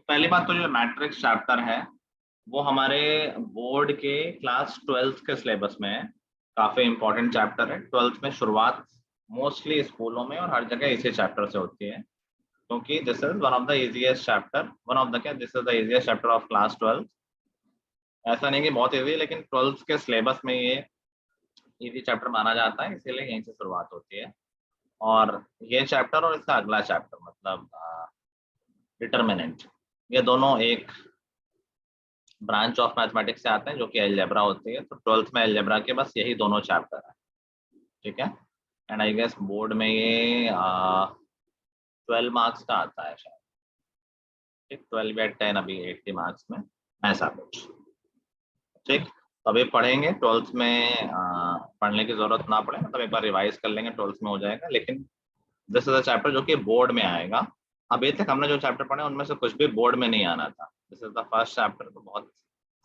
पहली बात तो जो मैट्रिक्स चैप्टर है वो हमारे बोर्ड के क्लास 12th के सिलेबस में है। काफी इंपॉर्टेंट चैप्टर है। 12th में शुरुआत मोस्टली स्कूलों में और हर जगह इसी चैप्टर से होती है, क्योंकि this is one of the easiest chapter, one of the क्या this is the easiest chapter of class 12th। ऐसा नहीं कि बहुत इजी, लेकिन 12th के सिलेबस में ये इजी चैप्टर माना जाता है, इसीलिए यहीं से शुरुआत होती है। और ये चैप्टर और इसका अगला चैप्टर मतलब डिटरमिनेंट, ये दोनों एक ब्रांच ऑफ मैथमेटिक्स से आते हैं जो कि अलजेब्रा होती है। तो 12th में अलजेब्रा के बस यही दोनों चैप्टर है, ठीक है। एंड आई गेस बोर्ड में ये 12 मार्क्स का आता है शायद, ठीक, 12 या 10, अभी 80 मार्क्स में ऐसा कुछ, ठीक। तो अभी पढ़ेंगे 12th में, पढ़ने की जरूरत ना पड़े, मतलब एक बार रिवाइज कर लेंगे 12th में हो जाएगा। लेकिन दिस इज अ चैप्टर जो कि बोर्ड में आएगा। अभी तक हमने जो चैप्टर पढ़े उनमें से कुछ भी बोर्ड में नहीं आना था। This is the first chapter, तो बहुत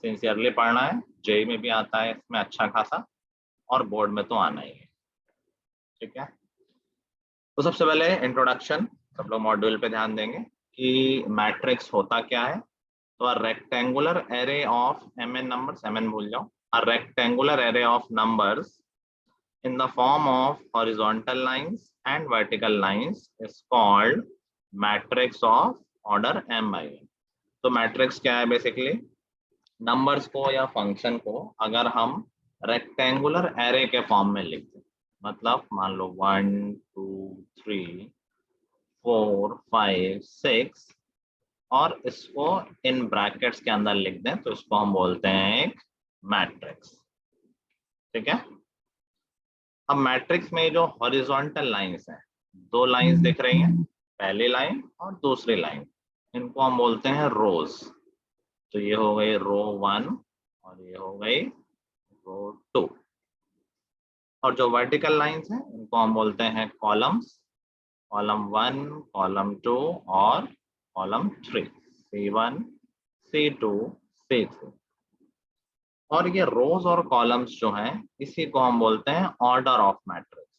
सिंसियरली पढ़ना है। जेई में भी आता है इसमें अच्छा खासा, और बोर्ड में तो आना ही है, ठीक है। तो सबसे पहले इंट्रोडक्शन, सब लोग मॉड्यूल पे ध्यान देंगे कि मैट्रिक्स होता क्या है। तो a rectangular array of mn numbers, mn भूल जाओ, a rectangular array of numbers in the form of horizontal lines and vertical lines is called matrix of order m by n। तो मैट्रिक्स क्या है? Basically numbers को या function को अगर हम रेक्टेंगुलर एरे के फॉर्म में लिखते हैं, मतलब मान लो 1 2 3 4 5 6 और इसको इन ब्रैकेट्स के अंदर लिख दें, तो इसको हम बोलते हैं एक मैट्रिक्स, ठीक है। अब मैट्रिक्स में जो हॉरिजॉन्टल लाइंस हैं, दो लाइंस दिख रही हैं, पहली लाइन और दूसरी लाइन, इनको हम बोलते हैं रोज। तो ये हो गई रो 1 और ये हो गई रो 2। और जो वर्टिकल लाइंस हैं इनको हम बोलते हैं कॉलम्स, कॉलम 1, कॉलम 2 और कॉलम 3, C1 C2 C3। और ये रोज और कॉलम्स जो हैं इसी को हम बोलते हैं ऑर्डर ऑफ मैट्रिक्स।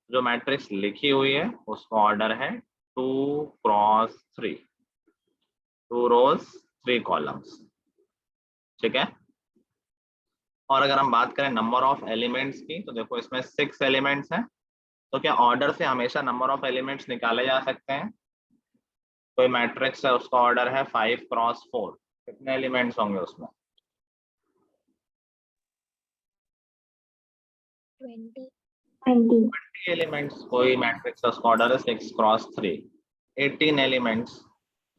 जो मैट्रिक्स लिखी हुई है उसका ऑर्डर है 2 क्रॉस 3, 2 रोज 3 कॉलम्स, ठीक है। और अगर हम बात करें नंबर ऑफ एलिमेंट्स की, तो देखो इसमें 6 एलिमेंट्स हैं। तो क्या ऑर्डर से हमेशा नंबर ऑफ एलिमेंट्स निकाले जा सकते हैं? कोई मैट्रिक्स है उसका ऑर्डर है 5 क्रॉस 4, कितने एलिमेंट्स होंगे उसमें? 20 एलिमेंट्स। कोई मैट्रिक्स है उसका ऑर्डर है 6 क्रॉस 3, 18 एलिमेंट्स,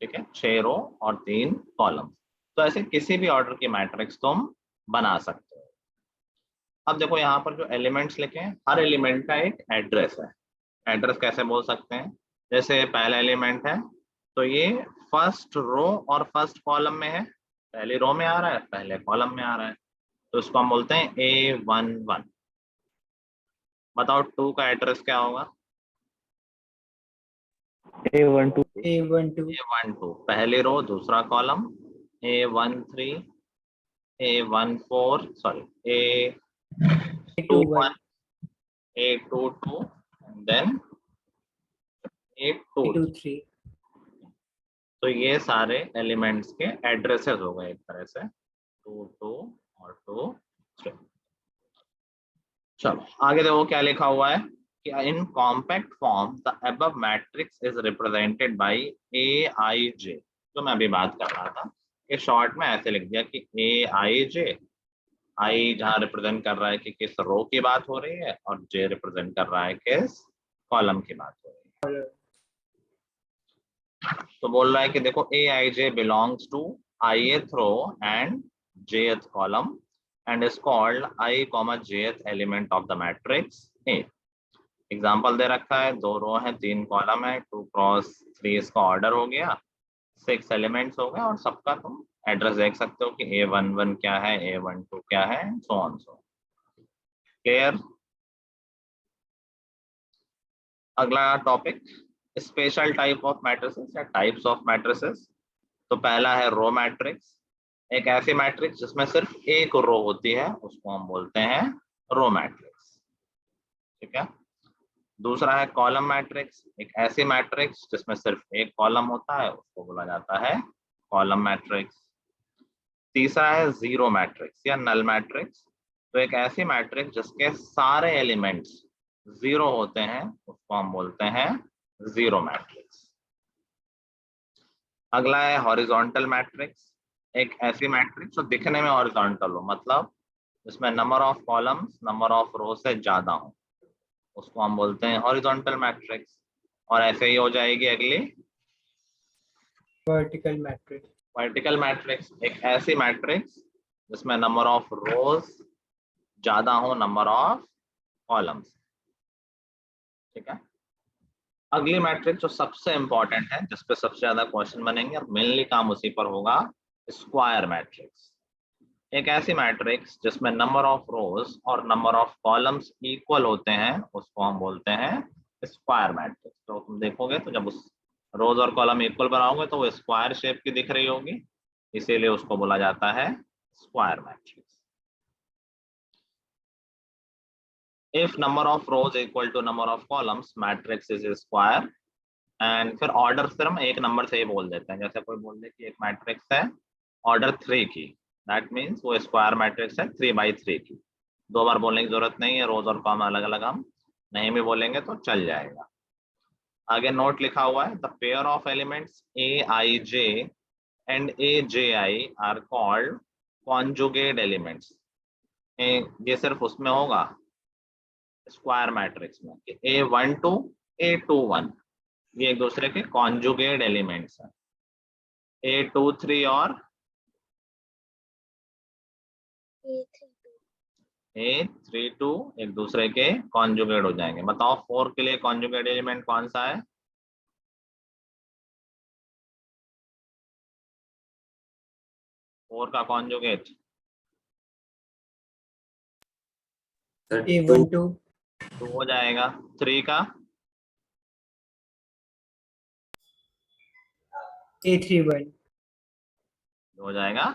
ठीक है, 6 रो और 3 कॉलम। तो ऐसे किसी भी ऑर्डर की मैट्रिक्स तुम बना सकते हो। अब देखो यहाँ पर जो एलिमेंट्स लिखे हैं, हर एलिमेंट का एक एड्रेस है। एड्रेस कैसे बोल सकते हैं? जैसे पहला एलिमेंट है तो ये फर्स्ट रो और फर्स्ट कॉलम में है, पहली रो में आ रहा है, पहले कॉलम में आ रहा है, तो इसको हम बोलते हैं A11। बताओ 2 का एड्रेस क्या होगा? A12 पहली रो दूसरा column, A13 A14 sorry A21 A22 and then A23। तो ये सारे एलिमेंट्स के एड्रेसेस हो गए एक तरह से, 2 2 और 2 3। चलो आगे देखो क्या लिखा हुआ है कि इन compact form the above matrix is represented by Aij। जो मैं अभी बात कर रहा था कि शॉर्ट में ऐसे लिख दिया कि Aij, आई जहाँ रिप्रेजेंट कर रहा है कि किस रो की बात हो रही है और जे रिप्रेजेंट कर रहा है किस कॉलम की बात हो रही है। तो बोल रहा है कि देखो Aij belongs to ith row and jth column and is called I, jth element of the matrix A। Example दे रखा है, 2 रो है 3 कॉलम है, 2 क्रॉस 3 इसका ऑर्डर हो गया, 6 एलिमेंट्स हो गए और सबका तुम एड्रेस देख सकते हो कि A11 क्या है, A12 क्या है, सो ऑन सो। क्लियर? अगला topic special type of matrices या टाइप्स ऑफ मैट्रिसेस। तो पहला है रो मैट्रिक्स। एक ऐसी मैट्रिक्स जिसमें सिर्फ एक रो होती है उसको हम बोलते हैं रो मैट्रिक्स, ठीक है। दूसरा है कॉलम मैट्रिक्स। एक ऐसी मैट्रिक्स जिसमें सिर्फ एक कॉलम होता है उसको बोला जाता है कॉलम मैट्रिक्स। तीसरा है जीरो मैट्रिक्स या नल मैट्रिक्स। तो एक ऐसी मैट्रिक्स जिसके सारे एलिमेंट्स जीरो होते हैं उसको हम बोलते हैं जीरो मैट्रिक्स। अगला है हॉरिजॉन्टल मैट्रिक्स। एक ऐसी मैट्रिक्स जो दिखने में हॉरिजॉन्टल हो, मतलब जिसमें number of columns number of row से ज्यादा हो, उसको हम बोलते हैं हॉरिजॉन्टल मैट्रिक्स। और ऐसे ही हो जाएगी अगली वर्टिकल मैट्रिक्स। वर्टिकल मैट्रिक्स, एक ऐसी मैट्रिक्स जिसमें नंबर ऑफ रोज ज्यादा हो नंबर ऑफ कॉलम्स। ठीक है। अगली मैट्रिक्स जो सबसे इंपॉर्टेंट है, जिसपे सबसे ज्यादा क्वेश्चन बनेंगे और मेनली काम उसी पर होगा, स्क्वायर मैट्रिक्स। एक ऐसी मैट्रिक्स जिसमें नंबर ऑफ रोज और नंबर ऑफ कॉलम्स इक्वल होते हैं उसको हम बोलते हैं स्क्वायर मैट्रिक्स। तो तुम देखोगे तो जब उस रोज और कॉलम इक्वल बनाओगे तो वो स्क्वायर शेप की दिख रही होगी, इसीलिए उसको बोला जाता है square matrix. If number of rows equal to number of columns matrix is square. And फिर ऑर्डर फिर हम एक नंबर से ही बोल देते हैं, जैसे कोई बोल दे कि एक मैट्रिक्स है ऑर्डर 3 की, दैट मीन्स वो स्क्वायर मैट्रिक्स है 3/3 की। दो बार बोलने की जरूरत नहीं है, रोज और कॉलम अलग अलग हम नहीं भी बोलेंगे तो चल जाएगा। आगे नोट लिखा हुआ है, the pair of elements A I J and A J I R called conjugate elements. ये सिर्फ उसमें होगा स्क्वायर मैट्रिक्स में कि A12 A21 ये एक दूसरे के कॉन्जुगेट एलिमेंट्स हैं। A23 और A32 एक दूसरे के कॉन्जुगेट हो जाएंगे। बताओ 4 के लिए कॉन्जुगेट एलिमेंट कौन सा है? 4 का कॉन्जुगेट A12 2 हो जाएगा। 3 का A31 हो जाएगा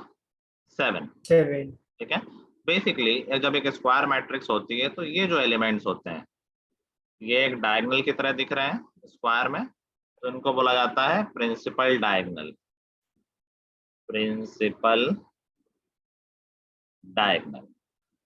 7। 7। ठीक है। बेसिकली जब एक स्क्वायर मैट्रिक्स होती है तो ये जो एलिमेंट्स होते हैं ये एक डायगोनल की तरह दिख रहे हैं स्क्वायर में, तो इनको बोला जाता है प्रिंसिपल डायगोनल। Principal diagonal.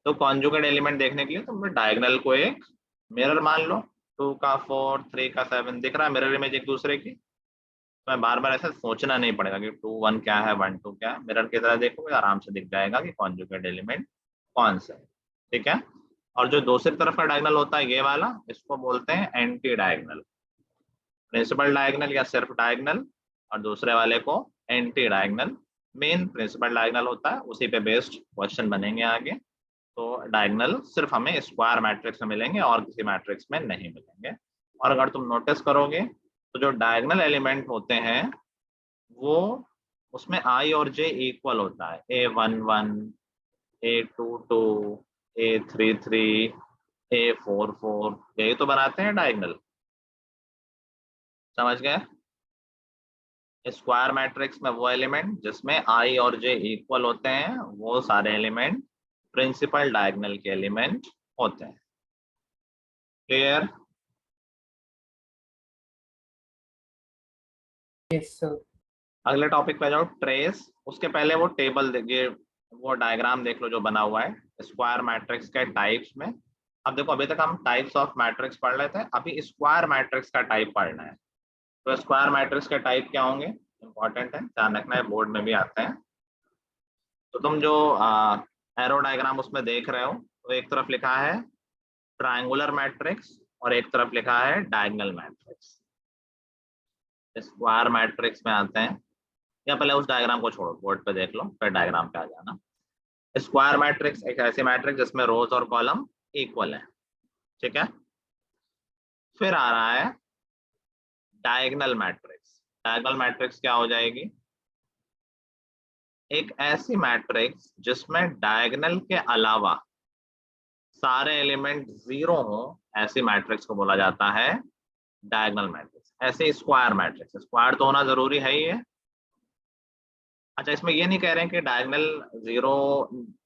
तो कॉन्जुगेट एलिमेंट देखने के लिए तुम डायगोनल को एक मिरर मान लो। 2 का 4 3 का 7 दिख रहा है मिरर इमेज एक दूसरे की, तो मैं बार बार ऐसा सोचना नहीं पड़ेगा कि 2 1 क्या है 1 2 क्या है। मिरर की तरह देखोगे आराम से दिख जाएगा कि कॉन्जुगेट एलिमेंट कौन सा है। ठीक है। और जो दूसरी तरफ का डायगोनल होता है ये वाला, इसको बोलते हैं एंटी डायगोनल। प्रिंसिपल डायगोनल या सिर्फ डायगोनल और दूसरे वाले को anti diagonal. Main principal diagonal होता है, उसी पे बेस्ड क्वेश्चन बनेंगे आगे। तो डायगोनल सिर्फ हमें स्क्वायर मैट्रिक्स में मिलेंगे और किसी मैट्रिक्स में नहीं मिलेंगे। और अगर तुम नोटिस करोगे तो जो डायगोनल एलिमेंट होते हैं वो उसमें आई और जे इक्वल होता है। A11 A22 A33 A44 यही तो बनाते हैं डायगोनल। समझ गए? स्क्वायर मैट्रिक्स में वो एलिमेंट जिसमें आई और जे इक्वल होते हैं वो सारे एलिमेंट प्रिंसिपल डायगोनल के एलिमेंट होते हैं। क्लियर? Yes sir. अगले टॉपिक पे जाओ, ट्रेस। उसके पहले वो टेबल देखिए, वो डायग्राम देख लो जो बना हुआ है स्क्वायर मैट्रिक्स के टाइप्स में। अब देखो अभी तक हम टाइप्स ऑफ मैट्रिक्स पढ़ रहे थे, अभी स्क्वायर मैट्रिक्स का टाइप पढ़ना है। तो स्क्वायर मैट्रिक्स के टाइप क्या होंगे, इंपॉर्टेंट है, ध्यान रखना है, बोर्ड में भी आते हैं। तो तुम जो एरो डायग्राम उसमें देख रहे हो तो एक तरफ लिखा है ट्रायंगुलर मैट्रिक्स और एक तरफ लिखा है डायगोनल मैट्रिक्स। स्क्वायर मैट्रिक्स में आते हैं, या पहले उस डायग्राम को छोड़ो बोर्ड पे देख लो फिर डायग्राम पे आ जाना। स्क्वायर मैट्रिक्स एक ऐसी मैट्रिक्स जिसमें रोज और कॉलम इक्वल है। ठीक है। फिर आ रहा है डायगोनल मैट्रिक्स। डायगोनल मैट्रिक्स क्या हो जाएगी, एक ऐसी मैट्रिक्स जिसमें डायगोनल के अलावा सारे एलिमेंट जीरो हो, ऐसी मैट्रिक्स को बोला जाता है डायगोनल मैट्रिक्स। ऐसे स्क्वायर मैट्रिक्स, स्क्वायर तो होना जरूरी है ही है। अच्छा, इसमें ये नहीं कह रहे हैं कि डायगोनल जीरो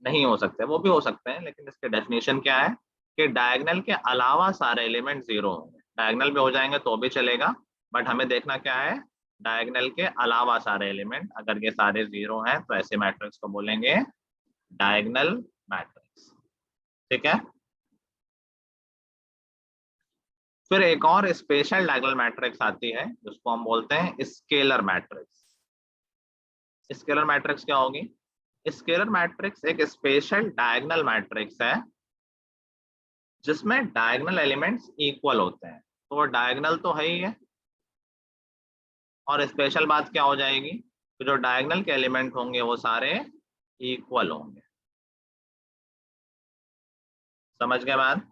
नहीं हो सकते, वो भी हो सकते हैं, लेकिन इसके डेफिनेशन क्या है कि डायगोनल के अलावा सारे एलिमेंट जीरो होंगे। डायगोनल भी हो जाएंगे तो भी चलेगा, बट हमें देखना क्या है डायगोनल के अलावा सारे एलिमेंट, अगर ये सारे जीरो हैं तो ऐसे मैट्रिक्स को बोलेंगे डायगोनल मैट्रिक्स। ठीक है। फिर एक और स्पेशल डायगोनल मैट्रिक्स आती है जिसको हम बोलते हैं स्केलर मैट्रिक्स। स्केलर मैट्रिक्स क्या होगी? स्केलर मैट्रिक्स एक स्पेशल डायगोनल मैट्रिक्स है जिसमें डायगोनल एलिमेंट्स इक्वल होते हैं। तो वो डायगोनल तो है ही है, और स्पेशल बात क्या हो जाएगी कि जो डायगोनल के एलिमेंट होंगे वो सारे इक्वल होंगे। समझ गए बात?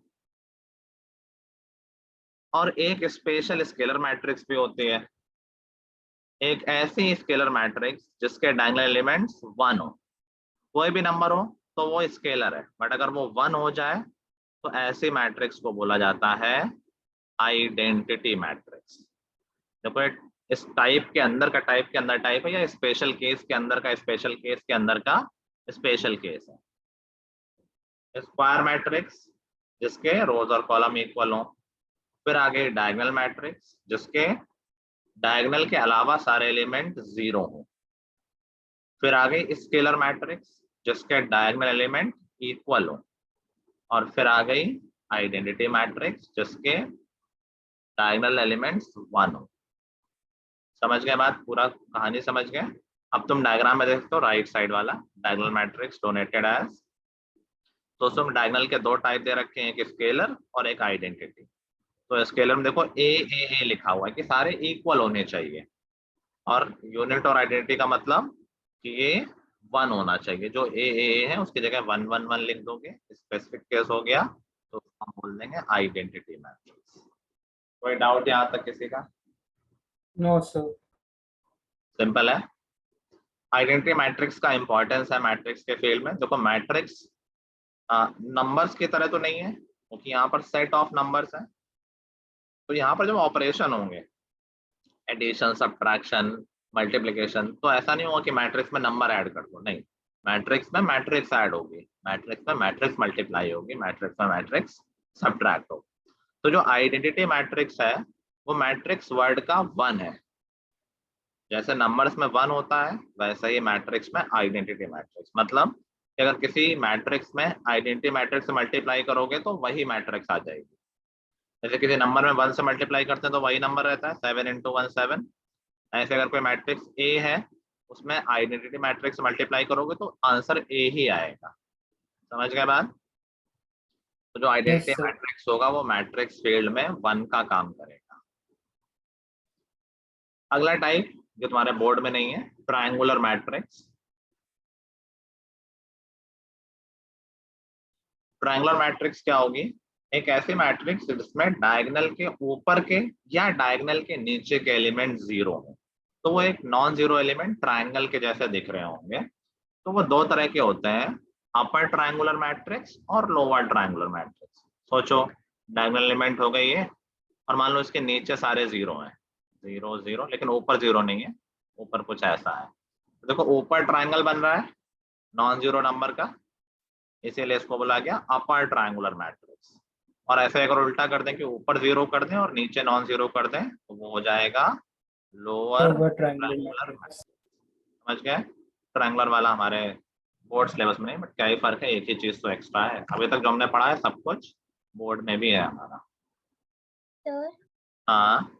और एक स्पेशल स्केलर मैट्रिक्स भी होती है, एक ऐसी स्केलर मैट्रिक्स जिसके डायगोनल एलिमेंट्स 1 हो। कोई भी नंबर हो तो वो स्केलर है, बट अगर वो 1 हो जाए तो ऐसी मैट्रिक्स को बोला जाता है आइडेंटिटी मैट्रिक्स। देखो इस टाइप के अंदर का टाइप के अंदर टाइप है, या स्पेशल केस के अंदर का स्पेशल केस के अंदर का स्पेशल केस है। स्क्वायर मैट्रिक्स जिसके रोज और कॉलम इक्वल हो। फिर आगे डायगोनल मैट्रिक्स जिसके डायगोनल के अलावा सारे एलिमेंट जीरो हो। फिर आगे स्केलर मैट्रिक्स जिसके डायगोनल एलिमेंट इक्वल हो। और फिर आ गई आइडेंटिटी मैट्रिक्स जिसके डायगोनल एलिमेंट्स 1 हो। समझ गए बात? पूरा कहानी समझ गए? अब तुम डायग्राम में देखते हो राइट साइड वाला डायगोनल मैट्रिक्स डोनेटेड एज, तो उसमें डायगोनल के दो टाइप दे रखे हैं, एक स्केलर और एक आइडेंटिटी। तो स्केलर में देखो ए लिखा हुआ है कि सारे इक्वल होने चाहिए, और यूनिट और आइडेंटिटी का मतलब कि ये 1 होना चाहिए। जो ए है उसकी जगह 1 1 1 लिख दोगे, स्पेसिफिक केस हो गया, तो हम बोल देंगे आइडेंटिटी मैट्रिक्स। कोई डाउट यहाँ तक किसी का? No, sir. सिंपल है। आइडेंटिटी मैट्रिक्स का इंपॉर्टेंस है मैट्रिक्स के फील्ड में। देखो मैट्रिक्स नंबर्स की तरह तो नहीं है, क्योंकि यहाँ पर सेट ऑफ नंबर्स है। तो यहाँ पर जब ऑपरेशन होंगे, एडिशन, सब्ट्रैक्शन, मल्टीप्लिकेशन, तो ऐसा नहीं होगा कि मैट्रिक्स में नंबर ऐड कर दो, नहीं। मैट्रिक्स में मैट्रिक्स ऐड होगी, मैट्रिक्स में मैट्रिक्स मल्टीप्लाई होगी, मैट्रिक्स में मैट्रिक्स सब्ट्रैक्ट होगी। तो जो आइडेंटिटी मैट्रिक्स है वो मैट्रिक्स वर्ड का 1 है। जैसे नंबर्स में 1 होता है वैसे ही मैट्रिक्स में आइडेंटिटी मैट्रिक्स, मतलब कि अगर किसी मैट्रिक्स में आइडेंटिटी मैट्रिक्स से मल्टीप्लाई करोगे तो वही मैट्रिक्स आ जाएगी। जैसे किसी नंबर में 1 से मल्टीप्लाई करते हैं तो वही नंबर रहता है, 7 × 1 7। ऐसे अगर कोई मैट्रिक्स ए है उसमें आइडेंटिटी मैट्रिक्स मल्टीप्लाई करोगे तो आंसर ए ही आएगा। समझ गए बात? तो जो Yes, आइडेंटिटी sir. मैट्रिक्स होगा वो मैट्रिक्स फील्ड में 1 का काम करेगा। अगला टाइप जो तुम्हारे बोर्ड में नहीं है, ट्रायंगुलर मैट्रिक्स। ट्रायंगुलर मैट्रिक्स क्या होगी? एक ऐसी मैट्रिक्स जिसमें डायगोनल के ऊपर के या डायगोनल के नीचे के एलिमेंट जीरो हो। तो वो एक नॉन जीरो एलिमेंट ट्रायंगल के जैसे दिख रहे होंगे। तो वो दो तरह के होते हैं, अपर ट्रायंगुलर मैट्रिक्स और लोअर ट्रायंगुलर मैट्रिक्स। सोचो डायगोनल एलिमेंट हो गई है, और मान लो इसके नीचे सारे जीरो हैं, 0 0, लेकिन ऊपर जीरो नहीं है, ऊपर कुछ ऐसा है। तो देखो ऊपर ट्रायंगल बन रहा है नॉन जीरो नंबर का, इसीलिए इसको बोला गया अपर ट्रायंगुलर मैट्रिक्स। और ऐसे अगर उल्टा कर दें कि ऊपर जीरो कर दें और नीचे नॉन जीरो कर दें तो वो हो जाएगा lower Lower triangular triangular matrix. Matrix. समझ गए? ट्रायंगुलर वाला हमारे बोर्ड सिलेबस में नहीं, बट क्या ही फर्क है, एक ही चीज तो एक्स्ट्रा है। अभी तक जो हमने पढ़ा है सब कुछ बोर्ड में भी है हमारा। सर हाँ,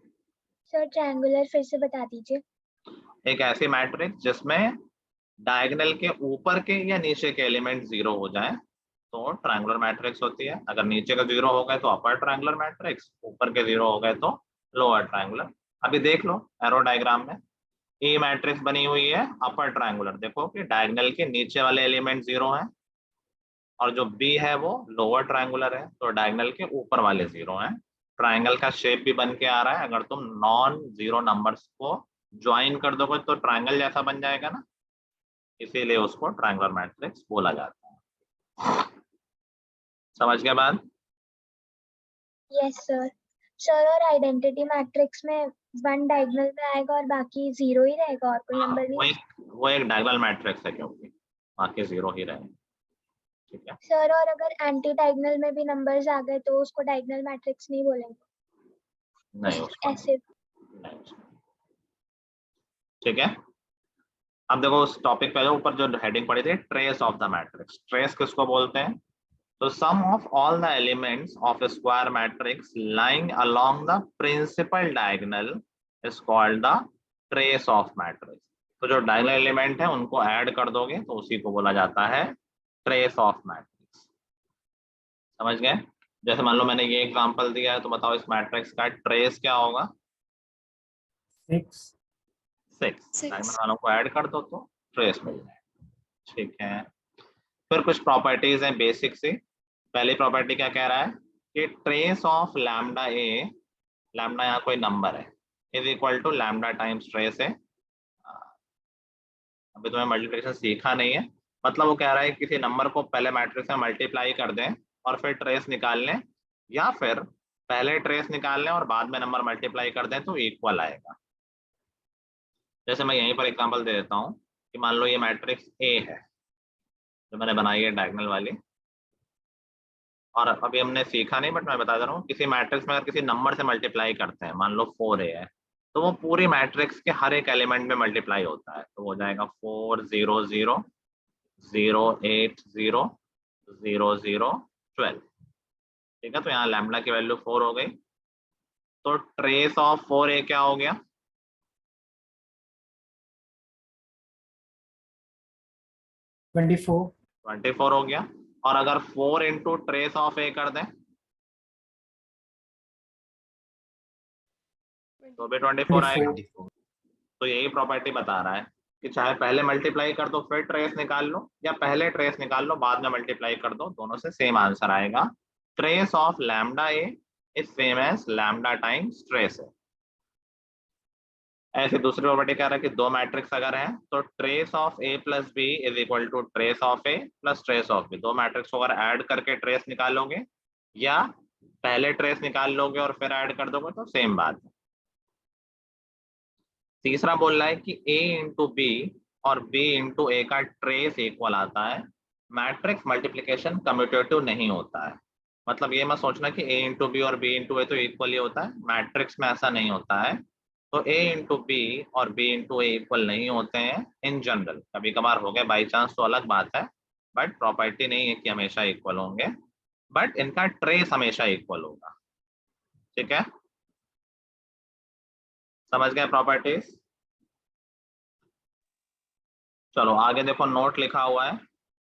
सर ट्रायंगुलर फिर से बता दीजिए। एक ऐसी मैट्रिक्स जिसमें डायगोनल के ऊपर के या नीचे के एलिमेंट जीरो हो जाए तो ट्रायंगुलर मैट्रिक्स होती है। अगर नीचे का जीरो हो गए तो अपर ट्रायंगुलर मैट्रिक्स, ऊपर के जीरो हो गए तो लोअर ट्रायंगुलर। अभी देख लो एरो डायग्राम में ए मैट्रिक्स बनी हुई है अपर ट्रायंगुलर। देखो कि डायगोनल के नीचे वाले एलिमेंट जीरो हैं, और जो बी है वो लोअर ट्रायंगुलर है, तो डायगोनल के ऊपर वाले जीरो हैं। ट्रायंगल का शेप भी बन के आ रहा है, अगर तुम नॉन जीरो नंबर्स को ज्वाइन कर दोगे तो ट्रायंगल जैसा बन जाएगा ना, इसीलिए उसको ट्रायंगुलर मैट्रिक्स बोला जाता है। समझ गए बात? Yes sir. सर और आइडेंटिटी मैट्रिक्स में 1 डायगोनल में आएगा और बाकी 0 ही रहेगा और कोई नंबर वो नहीं? एक डायगोनल मैट्रिक्स है क्योंकि बाकी जीरो ही रहेंगे। ठीक है। सर और अगर एंटी डायगोनल में भी नंबर्स आ गए तो उसको डायगोनल मैट्रिक्स नहीं बोलेंगे? नहीं उसको ऐसे नहीं। ठीक है। अब देखो उस टॉपिक पे ऊपर जो हेडिंग पड़ी थी, trace of the matrix. Trace किसको बोलते हैं? तो sum of all the elements of square matrix lying along the principal diagonal is called the trace of matrix. तो जो डायगोनल एलिमेंट है उनको ऐड कर दोगे तो उसी को बोला जाता है ट्रेस ऑफ मैट्रिक्स। समझ गए? जैसे मान लो मैंने ये एग्जांपल दिया है, तो बताओ इस मैट्रिक्स का ट्रेस क्या होगा? 6 डायगोनल वालों को ऐड कर दो तो ट्रेस मिल जाएगा। ठीक है। फिर कुछ प्रॉपर्टीज हैं बेसिक सी। पहली प्रॉपर्टी क्या कह रहा है कि trace of lambda A, lambda यहाँ कोई नंबर है, is equal to lambda times trace है। अभी तुम्हें मल्टीप्लिकेशन सीखा नहीं है, मतलब वो कह रहा है किसी नंबर को पहले मैट्रिक्स में मल्टीप्लाई कर दें और फिर ट्रेस निकाल लें, या फिर पहले ट्रेस निकाल लें और बाद में नंबर मल्टीप्लाई कर दें तो इक्वल आएगा। जैसे मैं यहीं पर एग्जांपल दे देता हूँ कि मान लो ये मैट्रिक्स ए है जो मैंने बनाई है डायगोनल वाली, और अभी हमने सीखा नहीं बट मैं बता दे रहा हूँ, किसी मैट्रिक्स में अगर किसी नंबर से मल्टीप्लाई करते हैं, मान लो 4a है, तो वो पूरी मैट्रिक्स के हर एक एलिमेंट में मल्टीप्लाई होता है, तो हो जाएगा 4 0 0 0 8 0 0 0 12। ठीक है, तो यहाँ लैम्डा की वैल्यू 4 हो गई, तो ट्रेस ऑफ 4a क्या हो गया? 24 हो गया। और अगर 4 इंटू ट्रेस ऑफ a कर दें तो भी 24 आएगा। तो यही प्रॉपर्टी बता रहा है कि चाहे पहले मल्टीप्लाई कर दो फिर ट्रेस निकाल लो, या पहले ट्रेस निकाल लो बाद में मल्टीप्लाई कर दो, दोनों से सेम आंसर आएगा। Trace of lambda A is same as lambda times trace है। ऐसे दूसरी प्रॉपर्टी कह रहा है कि दो मैट्रिक्स अगर हैं तो trace of A plus B is equal to trace of A plus trace of B. दो मैट्रिक्स को अगर ऐड करके ट्रेस निकालोगे या पहले ट्रेस निकाल लोगे और फिर ऐड कर दोगे तो सेम बात है। तीसरा बोल रहा है कि a इंटू बी और b इंटू ए का ट्रेस इक्वल आता है। मैट्रिक्स मल्टीप्लिकेशन कम्यूटेटिव नहीं होता है, मतलब ये मत सोचना कि a इंटू बी और b इंटू ए तो इक्वल ही होता है, मैट्रिक्स में ऐसा नहीं होता है। तो a इंटू बी और b इंटू ए इक्वल नहीं होते हैं इन जनरल, कभी कभार हो गए बाई चांस तो अलग बात है, बट प्रॉपर्टी नहीं है कि हमेशा इक्वल होंगे, बट इनका ट्रेस हमेशा इक्वल होगा। ठीक है, समझ गए प्रॉपर्टीज? चलो आगे देखो, नोट लिखा हुआ है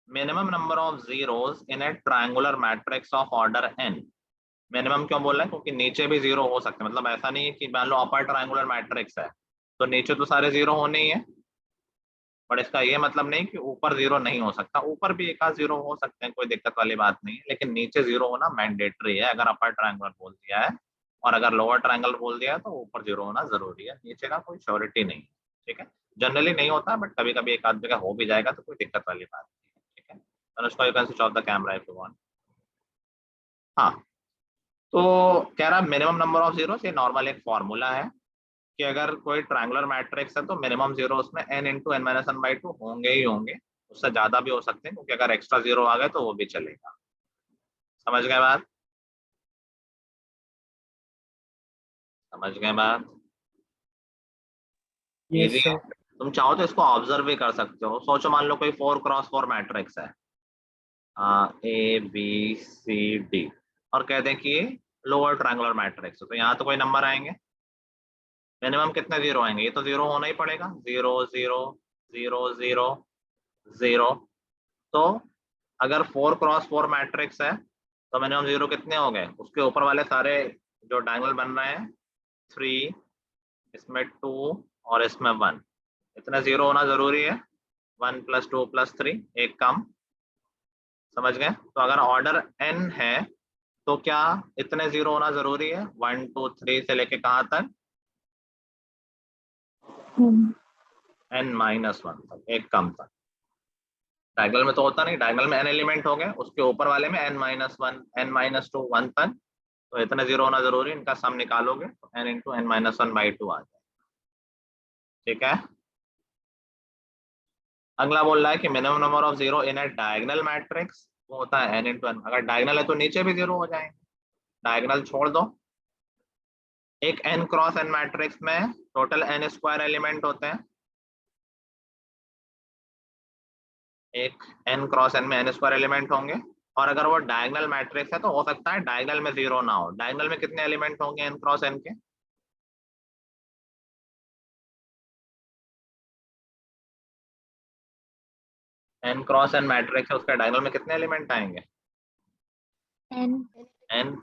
minimum number of zeros in A triangular matrix of order n। Minimum क्यों बोल रहे हैं? क्योंकि नीचे भी जीरो हो सकते हैं, मतलब ऐसा नहीं है कि मान लो अपर ट्रायंगुलर मैट्रिक्स है तो नीचे तो सारे जीरो होने ही है, बट इसका ये मतलब नहीं कि ऊपर जीरो नहीं हो सकता, ऊपर भी एक आध जीरो हो सकते हैं, कोई दिक्कत वाली बात नहीं है, लेकिन नीचे जीरो होना मैंडेटरी है अगर अपर ट्रायंगुलर बोल दिया है, और अगर लोअर ट्रायंगल बोल दिया है तो ऊपर जीरो होना जरूरी है, नीचे का कोई श्योरिटी नहीं है। ठीक है, जनरली नहीं होता बट कभी कभी एक आध जगह हो भी जाएगा तो कोई दिक्कत वाली बात नहीं है। ठीक है, Anushka you can switch off the camera if you want. हाँ, तो कह रहा मिनिमम नंबर ऑफ जीरो, ये नॉर्मल एक फॉर्मूला है कि अगर कोई ट्रायंगुलर मैट्रिक्स है तो मिनिमम जीरो उसमें n into N minus one by two होंगे ही होंगे, उससे ज्यादा भी हो सकते हैं क्योंकि अगर एक्स्ट्रा जीरो आ गए तो वो भी चलेगा। समझ गए बात? समझ गए बात? Yes, इजी है। sir. तुम चाहो तो इसको ऑब्जर्व भी कर सकते हो। सोचो मान लो कोई 4x4 मैट्रिक्स है, ए बी सी डी, और कहते हैं कि ये लोअर ट्रायंगुलर मैट्रिक्स है, तो यहाँ तो कोई नंबर आएंगे, मिनिमम कितने जीरो आएंगे? ये तो जीरो होना ही पड़ेगा, 0 0 0 0 0। तो अगर 4x4 मैट्रिक्स है तो मिनिमम जीरो कितने हो गए? उसके ऊपर वाले सारे जो डायगोनल बन रहे हैं 3, इसमें 2 और इसमें 1, इतने जीरो होना जरूरी है। 1 + 2 + 3 एक कम। समझ गए? तो अगर ऑर्डर n है तो क्या इतने जीरो होना जरूरी है? 1 2 3 से लेके कहाँ तक? n-1 तक, एक कम तक। डायगोनल में तो होता नहीं, डायगोनल में n एलिमेंट हो गए, उसके ऊपर वाले में n-1 n-2 1 तक, तो इतने जीरो होना जरूरी है, इनका सम निकालोगे तो n इंटू n-1/2 आ जाए। ठीक है, अगला बोल रहा है कि minimum number of zero in A diagonal matrix वो होता है n इंटू n। अगर डायगोनल है तो नीचे भी जीरो हो जाएंगे, डायगोनल छोड़ दो। एक n क्रॉस n मैट्रिक्स में टोटल n स्क्वायर एलिमेंट होते हैं, एक n क्रॉस n में n स्क्वायर एलिमेंट होंगे, और अगर वो डायगोनल मैट्रिक्स है तो हो सकता है डायगोनल में 0 ना हो। डायगोनल में कितने एलिमेंट होंगे n क्रॉस n के? n क्रॉस n मैट्रिक्स है, उसका डायगोनल में कितने एलिमेंट आएंगे? n n।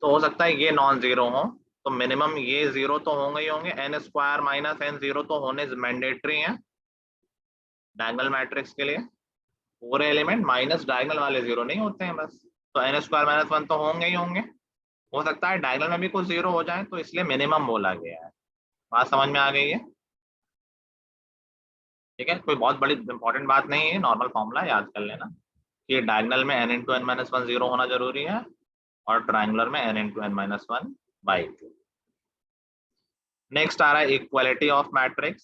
तो हो सकता है ये नॉन जीरो हो, तो मिनिमम ये जीरो तो होंगे ही होंगे। n square minus n zero तो होने मैंडेटरी है डायगोनल मैट्रिक्स के लिए। पूरे एलिमेंट माइनस डायगोनल वाले जीरो नहीं होते हैं बस। तो n स्क्वायर माइनस 1 तो होंगे ही होंगे। हो सकता है डायगोनल में भी कुछ जीरो हो जाए, तो इसलिए मिनिमम बोला गया है। बात समझ में आ गई है? ठीक है, कोई बहुत बड़ी इंपॉर्टेंट बात नहीं है, नॉर्मल फॉर्मूला याद कर लेना कि डायगोनल में n into N minus one zero होना जरूरी है, और ट्रायंगुलर में n into N minus one by two. Next आ रहा है इक्वलिटी ऑफ मैट्रिक्स।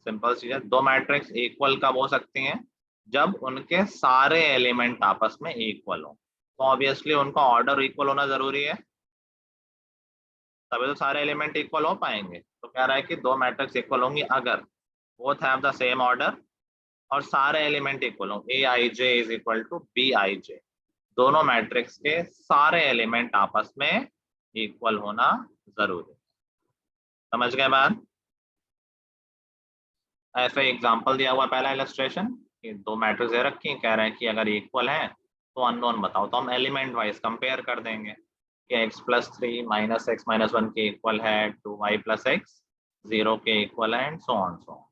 सिंपल चीज है, दो मैट्रिक्स इक्वल कब हो सकती हैं? जब उनके सारे एलिमेंट आपस में इक्वल हो। तो ऑब्वियसली उनका ऑर्डर इक्वल होना जरूरी है, तभी तो सारे एलिमेंट इक्वल हो पाएंगे। तो कह रहा है कि दो मैट्रिक्स इक्वल होंगी अगर both have the same order और सारे एलिमेंट इक्वल हो। A I J is equal to B I J, दोनों मैट्रिक्स के सारे एलिमेंट आपस में इक्वल होना जरूरी है। समझ गए बात? ऐसे एग्जांपल दिया हुआ पहला इलस्ट्रेशन कि दो मैट्रिक्स दे रखी हैं, कह रहे हैं कि अगर इक्वल है तो अननोन बताओ। तो हम एलिमेंट वाइज कंपेयर कर देंगे कि x plus three minus x minus one के इक्वल है, 2y प्लस एक्स 0 के इक्वल है, and so on so on.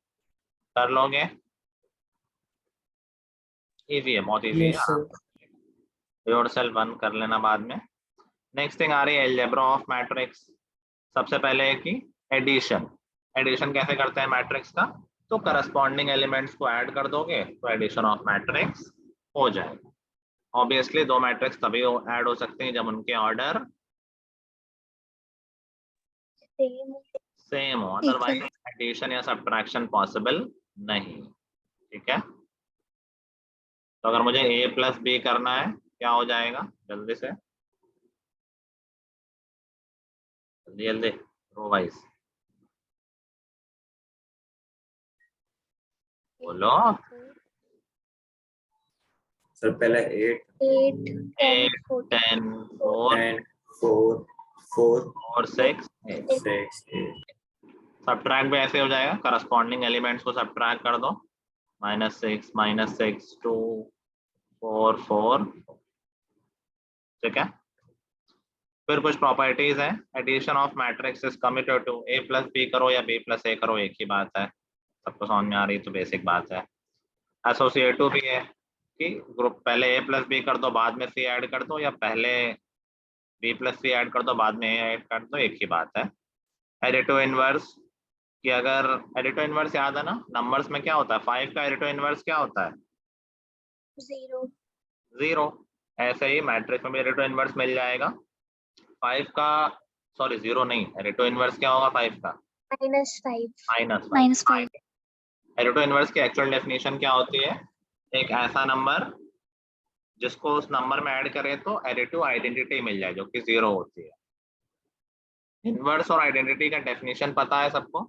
कर लोगे? इजी है, बहुत इजी Yes, है, sir. योरसेल्फ वन कर लेना बाद में। नेक्स्ट थिंग आ रही है अलजेब्रा ऑफ मैट्रिक्स। सबसे पहले है कि एडिशन। एडिशन कैसे करते हैं मैट्रिक्स का? तो करस्पॉन्डिंग एलिमेंट्स को ऐड कर दोगे तो एडिशन ऑफ मैट्रिक्स हो जाएगा। ऑब्वियसली दो मैट्रिक्स तभी ऐड हो सकते हैं जब उनके ऑर्डर same सेम हो, equal अदरवाइज एडिशन या सब्ट्रैक्शन पॉसिबल नहीं। ठीक है, तो अगर मुझे a प्लस बी करना है क्या हो जाएगा? जल्दी से, जल्दी जल्दी, रो वाइज बोलो। सर पहले 8 8 10 8 14 10 4 10 4 4 और 6 8। 6 8 सब्ट्रैक्ट भी ऐसे हो जाएगा, करस्पॉन्डिंग एलिमेंट्स को सब्ट्रैक्ट कर दो। -6 2 4 4। ठीक है, फिर कुछ प्रॉपर्टीज है। Addition of matrix is commutative to a plus b करो या b प्लस a करो, एक ही बात है। सबको समझ में आ रही तो बेसिक बात है। एसोसिएटिव भी है कि ग्रुप पहले a प्लस बी कर दो बाद में c ऐड कर दो, या पहले b प्लस c ऐड कर दो बाद में a ऐड कर दो, एक ही बात है। एडिटिव इनवर्स कि अगर एडिटिव इनवर्स याद है ना, नंबर्स में क्या होता है? 5 का एडिटिव इनवर्स क्या होता है? 0 0। ऐसे ही मैट्रिक्स में भी एडिटिव इनवर्स मिल जाएगा 5 का। सॉरी 0 नहीं, एडिटिव इनवर्स क्या होगा 5 का? -5 -5। एडिटिव इनवर्स की एक्चुअल डेफिनेशन क्या होती है? एक ऐसा नंबर जिसको उस नंबर में ऐड करें तो एडिटिव आइडेंटिटी मिल जाए जो कि 0 होती है। इनवर्स और आइडेंटिटी का डेफिनेशन पता है सबको?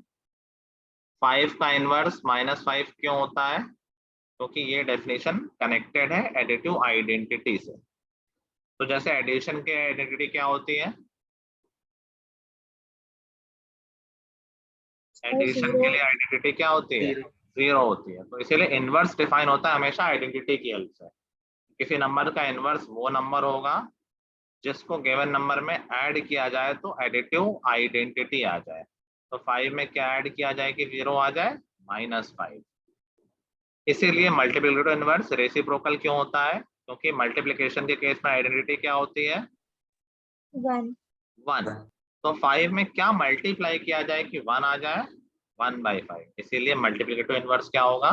5 का इनवर्स -5 क्यों होता है? क्योंकि ये डेफिनेशन कनेक्टेड है एडिटिव आइडेंटिटी से। तो जैसे एडिशन की आइडेंटिटी क्या होती है? एडिशन के लिए आइडेंटिटी क्या होती है? 0 होती है। तो इसीलिए इनवर्स डिफाइन होता है हमेशा आइडेंटिटी की हेल्प से। किसी नंबर का इनवर्स वो नंबर होगा जिसको गिवन नंबर में ऐड किया जाए तो एडिटिव आइडेंटिटी आ जाए। तो 5 में क्या ऐड किया जाए कि 0 आ जाए? -5। इसीलिए मल्टीप्लिकेटिव इनवर्स रेसिप्रोकल क्यों होता है? क्योंकि मल्टीप्लिकेशन के केस में आइडेंटिटी क्या होती है? 1 1। तो 5 में क्या मल्टीप्लाई किया जाए कि 1 आ जाए? 1/5। इसीलिए मल्टीप्लिकेटिव इनवर्स क्या होगा?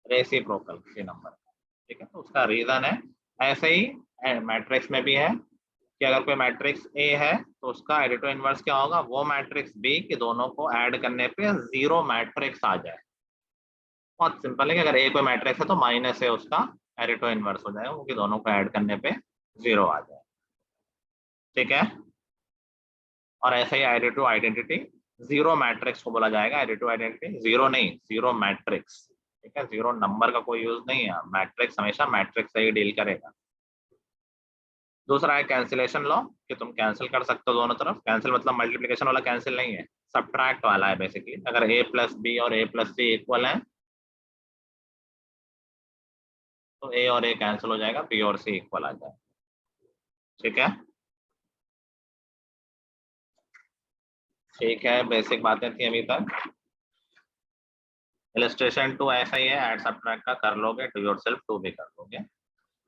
रेसिप्रोकल किसी नंबर का। ठीक है, तो उसका रीजन है। ऐसे ही मैट्रिक्स में भी है कि अगर कोई मैट्रिक्स ए है तो उसका एडिटिव इनवर्स क्या होगा? वो मैट्रिक्स बी कि दोनों को ऐड करने पे 0 मैट्रिक्स आ जाए। बहुत सिंपल है कि अगर ए कोई मैट्रिक्स है तो माइनस है उसका एडिटिव इनवर्स हो जाएगा, क्योंकि दोनों को ऐड करने पे 0 आ जाए। ठीक है, और ऐसे ही एडिटिव आइडेंटिटी 0 मैट्रिक्स को बोला जाएगा। एडिटिव आइडेंटिटी 0 नहीं, 0 मैट्रिक्स। ठीक है, जीरो नंबर का कोई यूज नहीं है, मैट्रिक्स हमेशा मैट्रिक्स से ही डील करेगा। दूसरा है कैंसिलेशन लॉ, कि तुम कैंसिल कर सकते हो दोनों तरफ। कैंसिल मतलब मल्टीप्लिकेशन वाला कैंसिल नहीं है, सब्ट्रैक्ट वाला है बेसिकली। अगर a प्लस बी और a प्लस सी इक्वल है तो a और a कैंसिल हो जाएगा, b और c इक्वल आ जाएगा। ठीक है, ठीक है, बेसिक बातें थी अभी तक। इलस्ट्रेशन 2 ऐसा ही है, ऐड सब्ट्रैक्ट का कर लोगे, डू योरसेल्फ 2 भी कर लोगे।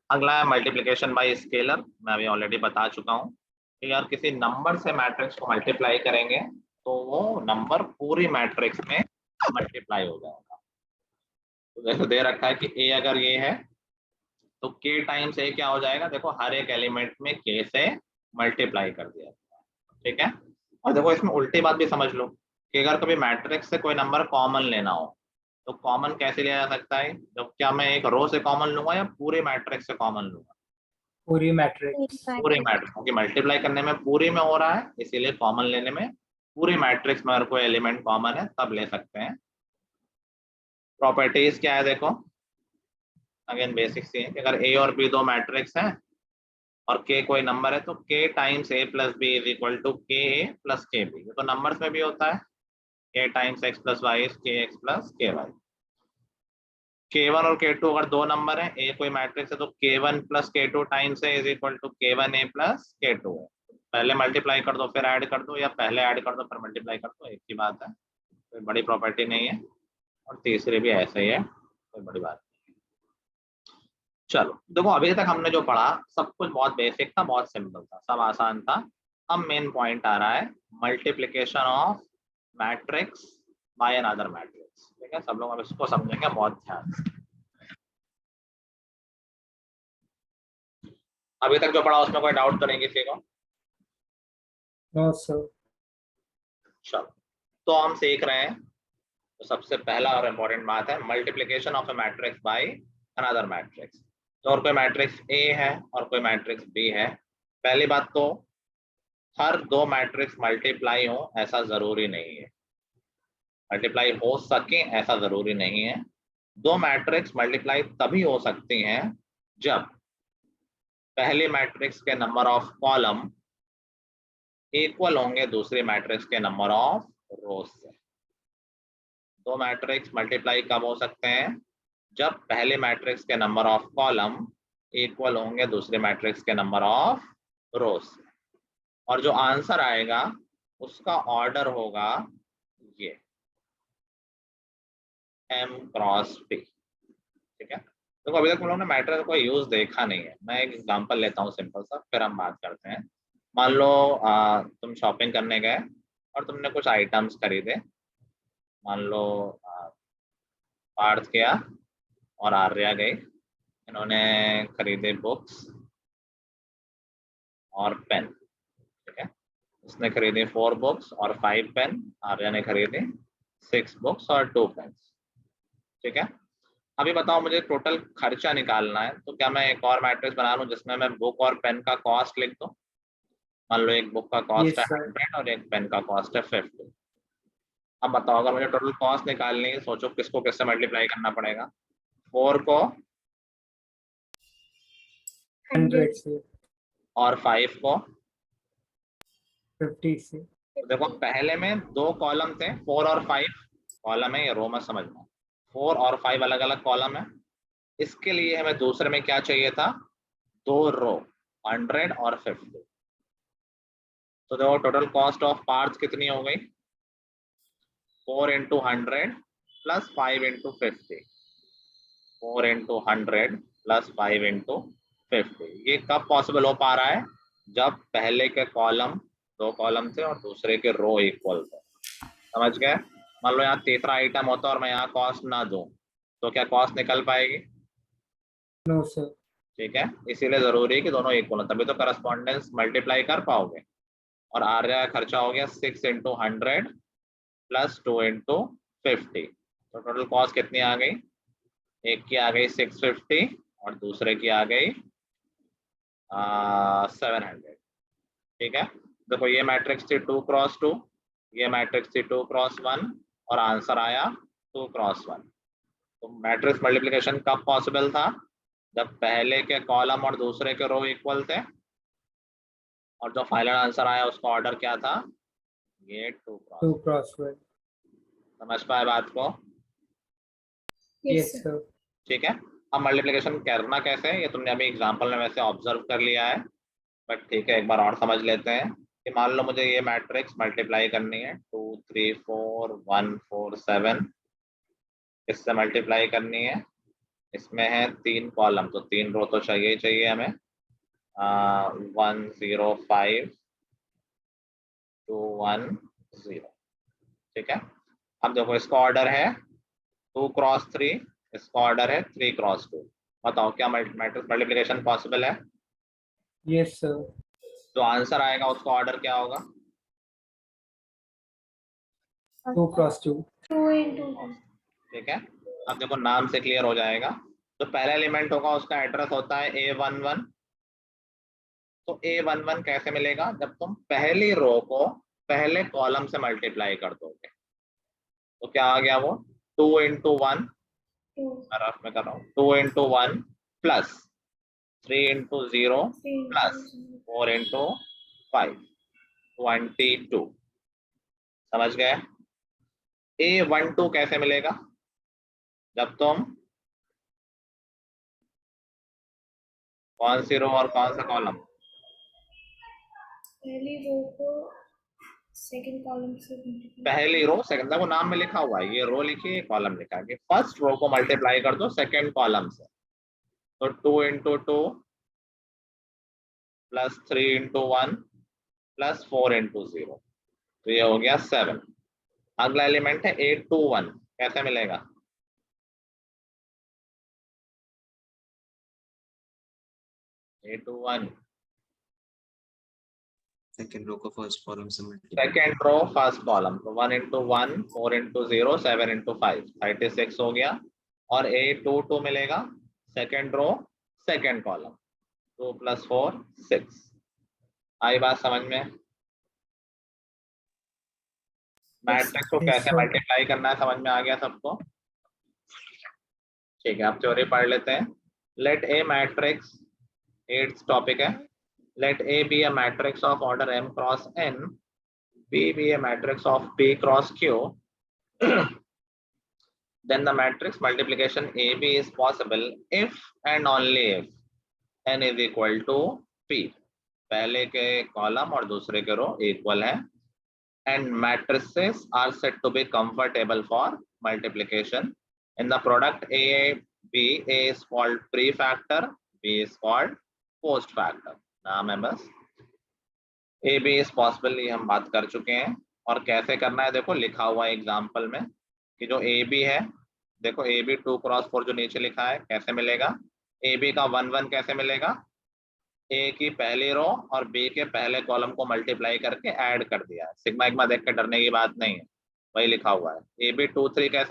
अगला है मल्टीप्लिकेशन बाय स्केलर। मैं अभी ऑलरेडी बता चुका हूँ कि यार किसी नंबर से मैट्रिक्स को मल्टीप्लाई करेंगे तो वो नंबर पूरी मैट्रिक्स में मल्टीप्लाई हो जाएगा। तो देखो दे रखा है कि a अगर ये है तो k टाइम्स a क्या हो जाएगा, देखो हर एक एलिमेंट में k से मल्टीप्लाई कर दिया। ठीक है, और देखो इसमें उल्टी बात भी समझ लो कि अगर कभी मैट्रिक्स से कोई नंबर कॉमन लेना हो तो कॉमन कैसे लिया जा सकता है, जब क्या मैं एक रो से कॉमन लूंगा या पूरे मैट्रिक्स से कॉमन लूंगा? पूरी मैट्रिक्स। पूरे मैट्रिक्स, क्योंकि मल्टीप्लाई करने में पूरी में हो रहा है, इसीलिए कॉमन लेने में पूरी मैट्रिक्स में अगर कोई एलिमेंट कॉमन है तब ले सकते हैं। प्रॉपर्टीज क्या है देखो, अगेन बेसिक सी है कि अगर a और b दो मैट्रिक्स हैं और k कोई नंबर है तो k times a plus B is equal to k a plus k b। ये तो नंबर्स में भी होता है, k times x plus y is k x plus k y। k1 और k2 अगर दो नंबर है, a कोई मैट्रिक्स है तो k1 प्लस k2 टाइम्स है is equal to k1a plus k2 है। पहले मल्टीप्लाई कर दो फिर ऐड कर दो, या पहले ऐड कर दो फिर मल्टीप्लाई कर दो, एक ही बात है, कोई बड़ी प्रॉपर्टी नहीं है। और तीसरी भी ऐसे ही है, कोई बड़ी बात नहीं है। चलो देखो अभी तक हमने जो पढ़ा सब कुछ बहुत बेसिक था, बहुत सिंपल था, सब आसान था। अब मेन पॉइंट आ रहा है multiplication of matrix by another matrix. ठीक है, सब लोग अब इसको समझेंगे बहुत ध्यान से। अभी तक जो पढ़ा उसमें कोई डाउट तो नहीं किसी को? No sir. चलो तो हम सीख रहे हैं, तो सबसे पहला और इम्पोर्टेंट बात है multiplication of A matrix by another matrix. तो और कोई मैट्रिक्स A है और कोई मैट्रिक्स B है, पहली बात तो हर दो मैट्रिक्स मल्टीप्लाई हो ऐसा जरूरी नहीं है, मल्टीप्लाई हो सके ऐसा जरूरी नहीं है। दो मैट्रिक्स मल्टीप्लाई तभी हो सकती हैं जब पहले मैट्रिक्स के नंबर ऑफ कॉलम इक्वल होंगे दूसरे मैट्रिक्स के नंबर ऑफ रोज से। दो मैट्रिक्स मल्टीप्लाई कब हो सकते हैं, जब पहले मैट्रिक्स के नंबर ऑफ कॉलम इक्वल होंगे दूसरे मैट्रिक्स के नंबर ऑफ रोज से। और जो आंसर आएगा उसका ऑर्डर होगा ये m क्रॉस p। ठीक है, तो अभी तक हम लोगों ने मैट्रिक्स का कोई यूज देखा नहीं है। मैं एक एग्जांपल लेता हूँ सिंपल सा, फिर हम बात करते हैं। मान लो तुम शॉपिंग करने गए और तुमने कुछ आइटम्स खरीदे, मान लो पार्थ गया और आर्या गई, इन्होंने खरीदे बुक्स और पेन। ठीक है, उसने खरीदी 4 बुक्स और 5 पेन, आर्या ने खरीदी 6 बुक्स और 2 पेन। ठीक है, अभी बताओ मुझे टोटल खर्चा निकालना है, तो क्या मैं एक और मैट्रिक्स बना लूं जिसमें मैं बुक और पेन का कॉस्ट लिख दूं? मान लो एक बुक का कॉस्ट है Yes, sir. 100 और एक पेन का कॉस्ट है 50। अब बताओ अगर मुझे टोटल कॉस्ट निकालनी है, सोचो किसको किससे मल्टीप्लाई करना पड़ेगा? 4 को 100 से, और 5 को। 50 से। तो देखो पहले में दो कॉलम थे, 4 और 5 कॉलम है, ये रो मत समझना, 4 और 5 अलग अलग कॉलम है। इसके लिए हमें दूसरे में क्या चाहिए था, दो रो, 100 और 50। तो देखो टोटल कॉस्ट ऑफ पार्ट्स कितनी हो गई, 4 into 100 plus 5 into 50, 4 into 100 plus 5 into 50। ये कब पॉसिबल हो पा रहा है, जब पहले के कॉलम दो कॉलम थे और दूसरे के रो इक्वल थे। समझ गए? मान लो यहाँ तीसरा आइटम होता और मैं यहाँ कॉस्ट ना दूं तो क्या कॉस्ट निकल पाएगी? No sir. ठीक है, इसीलिए जरूरी है कि दोनों इक्वल हो, तभी तो करस्पॉन्डेंस मल्टीप्लाई कर पाओगे। और आर्या का खर्चा हो गया 6 इंटू 100 प्लस 2 इंटू 50। तो टोटल कॉस्ट कितनी आ गई, एक की आ गई 650 और दूसरे की आ गई 700। ठीक है, देखो ये मैट्रिक्स थी 2 क्रॉस 2, ये मैट्रिक्स थी 2 क्रॉस 1 और आंसर आया 2 क्रॉस 1। तो मैट्रिक्स मल्टीप्लिकेशन कब पॉसिबल था? जब पहले के कॉलम और दूसरे के रो इक्वल थे और जो फाइनल आंसर आया उसका ऑर्डर क्या था? ये 2 2 क्रॉस। cross 1. समझ पाए बात को? Yes, sir. ठीक है। अब मल्टीप्लिकेशन करना कैसे है ये तुमने अभी एग्जांपल में वैसे ऑब्जर्व कर लिया है, बट ठीक है एक बार और समझ लेते हैं कि मान लो मुझे ये मैट्रिक्स मल्टीप्लाई करनी है 2 3 4 1 4 7, इससे मल्टीप्लाई करनी है। इसमें है 3 कॉलम तो 3 रो तो चाहिए ही चाहिए हमें। 1 0 5 2 1 0। ठीक है। अब देखो इसका ऑर्डर है 2 क्रॉस 3, इसका ऑर्डर है 3 क्रॉस 2। बताओ क्या मैट्रिक्स मल्टीप्लिकेशन पॉसिबल है? Yes, sir. जो आंसर आएगा उसका ऑर्डर क्या होगा? 2 cross 2. 2 into 2. ठीक है। अब देखो नाम से क्लियर हो जाएगा। तो पहला एलिमेंट होगा उसका एड्रेस होता है A11। तो A11 कैसे मिलेगा? जब तुम पहली रो को पहले कॉलम से मल्टीप्लाई कर दोगे। तो क्या आ गया वो? 2 into 1, 2. मैं रफ में कर रहा हूँ, 2 into 1 plus 3 into 0 plus 4 into 5, 22। समझ गए? A12 कैसे मिलेगा? जब तुम कौन सी रो और कौन सा कॉलम? पहली रो को सेकंड कॉलम से पहली रो सेकंड, देखो नाम में लिखा हुआ है, ये रो लिखी है कॉलम लिखा है कि फर्स्ट रो को मल्टीप्लाई कर दो सेकंड कॉलम से। तो 2 into 2 plus 3 into 1 plus 4 into 0, तो ये हो गया 7। अगला एलिमेंट है 821, कैसे मिलेगा? A21 सेकंड रो को फर्स्ट कॉलम से multiply. Second row first column, तो 1 into 1 4 into 0 7 into 5 36 हो गया। और A22 मिलेगा सेकेंड रो सेकेंड कॉलम, 2 + 4 6। आई बात समझ में? मैट्रिक्स को Yes, कैसे sir. मल्टीप्लाई करना है समझ में आ गया सबको? ठीक है, अब थ्योरी पढ़ लेते हैं। Let A matrix, 8th topic है। Let A B a matrix of order m cross n, b be a matrix of p cross q, then the matrix multiplication AB is possible if and only if n is equal to p, पहले के column और दूसरे के rho equal है, and matrices are said to be comfortable for multiplication. In the product A B, A is called prefactor, B is called post factor. नाम है बस। A B is possible, ये हम बात कर चुके हैं। और कैसे करना है देखो लिखा हुआ है एग्जाम्पल में कि जो ए बी है, देखो ए बी 2 क्रॉस 4 जो नीचे लिखा है कैसे मिलेगा? ए बी का 1 1 कैसे मिलेगा? ए की पहली रो और बी के पहले कॉलम को मल्टीप्लाई करके ऐड कर दिया है। सिग्मा इग्मा देख के डरने की बात नहीं है, वही लिखा हुआ है। ए बी 2 3 कैसे